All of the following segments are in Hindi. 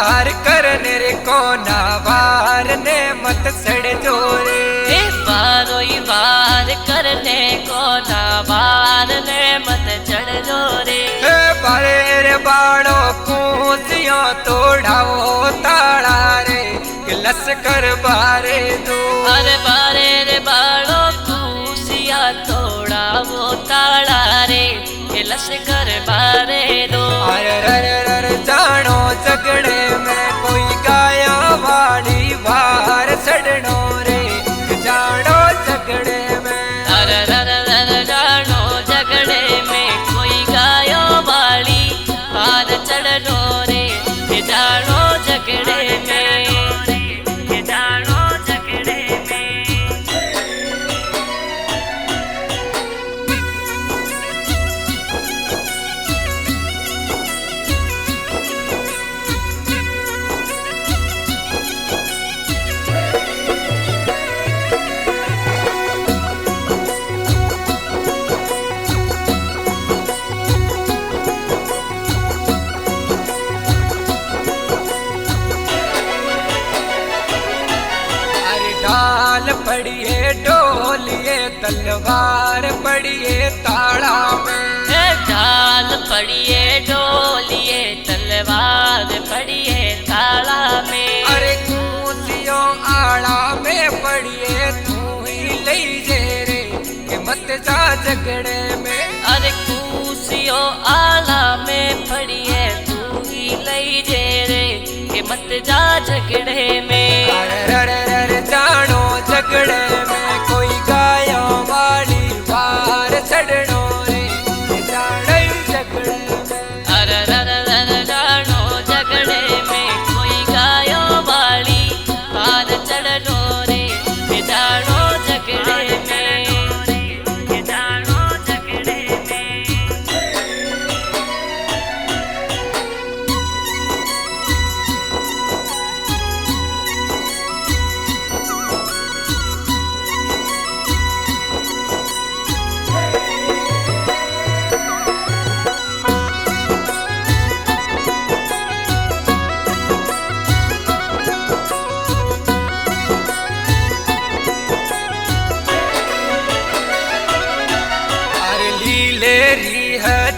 वार करने रे कोना वार ने मत सड़ जोरे। वारो वार करने कोना वार ने मत चढ़ जोरे। बारे रे बाड़ो कूसिया तोड़ाओ ताड़ा रे लश्कर बारे दो। अरे बारे रे बाड़ो कूसिया तोड़ा वो ताड़ा रे लश्कर बारे दो। अरे जानो झगड़े में कोई गाया वाली वार सड़नो रे जानो झगड़े में। अरे जानो झगड़े में कोई गायो वाली वार चढ़नो रे जानो झगड़े में जानो झगड़े में। ढाल पड़िए डोलिए तलवार पड़िए ताड़ा में। ढाल पड़िए डोलिए तलवार पड़िए ताड़ा में। अरे कूसियों आड़ा में पड़िए तू ही ले जे रे कि मत जा झगड़े में। अरे कूसियों आड़ा में पड़िए तू ही ले जे रे कि मत जा झगड़े में। अरे जानो झगड़े में कोई गाया वाली वार चढ़नो रे जानो झगड़े में। अरे जानो झगड़े में कोई गायो वाली वार चढ़नो रे जानो झगड़े में जानो झगड़े में।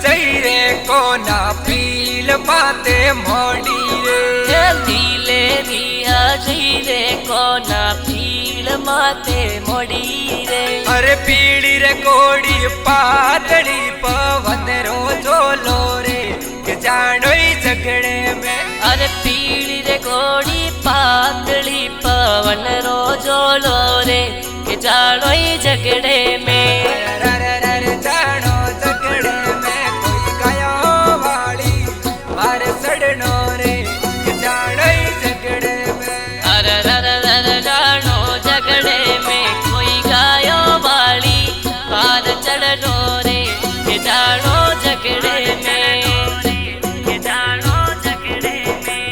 जैरे कोना पील माते मोड़ी रे। लीले रिया जीरे कोना पील माते मोड़ी रे। अरे पीड़ी रे कोड़ी पातड़ी पवन रो जोलो रे के जानो ही झगड़े में। अरे पीड़ी रे कोड़ी पातड़ी पवन रो जोलो रे के जानो ही झगड़े में। अरे जानो झगड़े में कोई गाया वाली वार सड़नो रे जानो ही झगड़े में। अरे जानो झगड़े में कोई गायो वाली वार चढ़नो रे जानो झगड़े में जानो झगड़े में।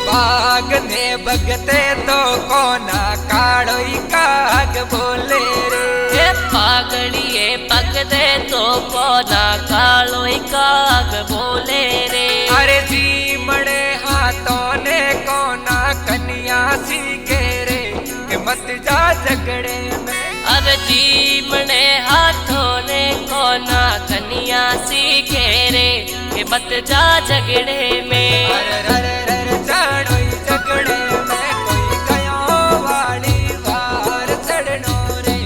बाग ने बगते तो कोना काड़ोई काग बोले रे। पागड़िए पगते तो कोना कालोई काग बोले रे। अरे जी मड़े हाथों ने कोना कन्या सीखे रे कि मत जा झगड़े में। अरे जीमने हाथों ने कोना कन्या सीखे रे कि मत जा झगड़े में। अरे जानो ही झगड़े में कोई गया वाली वार चढ़नो रे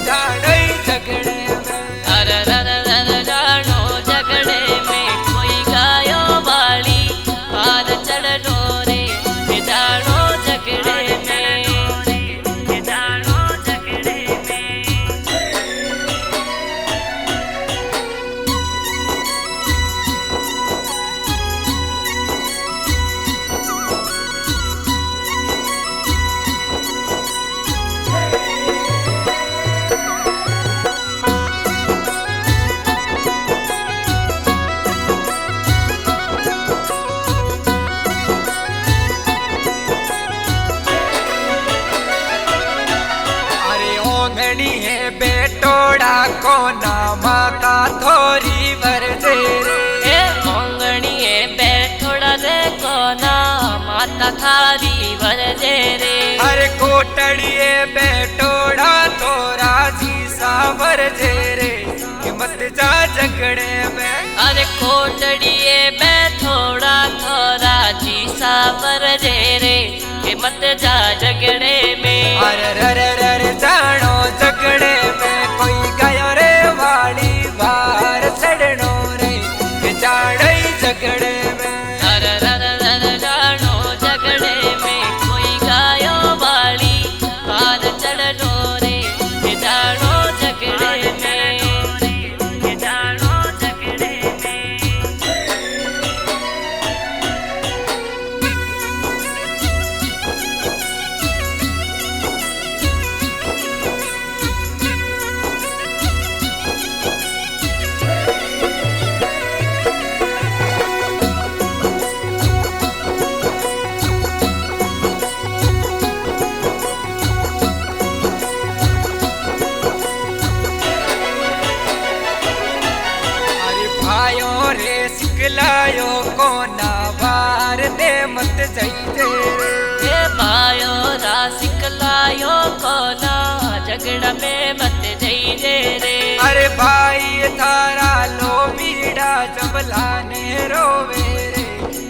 जानो ही झगड़े में। अरे जानो झगड़े में कोई गायो वाली वार चढ़नो रे जानो झगड़े में जानो झगड़े में। कोना माता थोरी वरजे रे ए मोंगणीए बैठोड़ा रे कोना माता थारी वरजे रे अरे कोटड़िए बैठोड़ा थोरा जी सा वरजे रे कि मत जा झगड़े में अरे कोटड़िए बैठोड़ा थोरा जी सा वरजे रे कि मत जा झगड़े में अरे रे रे रे जानो झगड़े में कोई गयो रे वाली बार चढ़नो रे कि जाड़ई झगड़े में अरे जानो झगड़े में कोई गायो वाली पार चढ़नो रे कि जानो झगड़े में कि जानो झगड़े में भायो रे सिखलायो कोना बार दे मत जाइजे हे भायो रा सिखलायो कोना झगड़ा में मत जइजे रे अरे भाई थारा लो बीड़ा जबला ने रोवे रे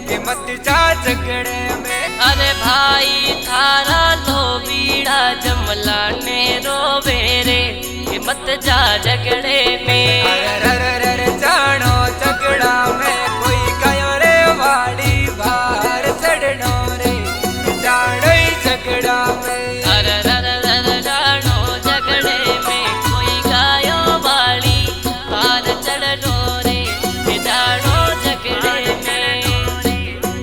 कि मत जा झगड़े में अरे भाई थारा लो बीड़ा जमला ने रोवे रे कि मत जा झगड़े में अरे जानो झगड़ा में कोई गयो रे वाली बार चढ़नो रे जानो झगड़ा में अरे जानो झगड़े में कोई गायो वाली पार चढ़नो रे कि जानो झगड़े में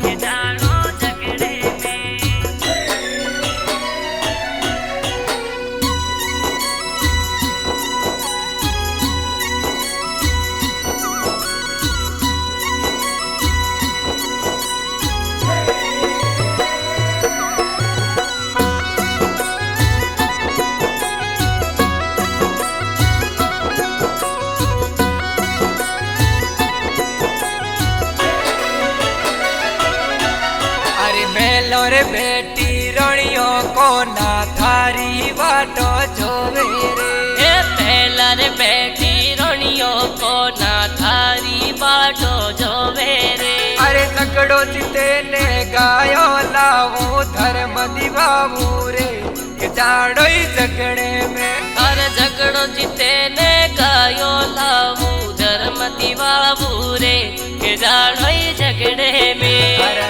कि जानो झगड़े में अरे मेलो रे बेटी रणियो कोना थारी बाटो जोवे रे ए पहला रे बैठी रोनियो को ना थारी बाटो जोवे रे अरे झगड़ो जिते ने गायो लावो धर्म दिवावू रे कि जानो झगड़े में अरे झगड़ो जीते ने गायो लावू धर्म दिवाबू रे के जानो झगड़े में अरे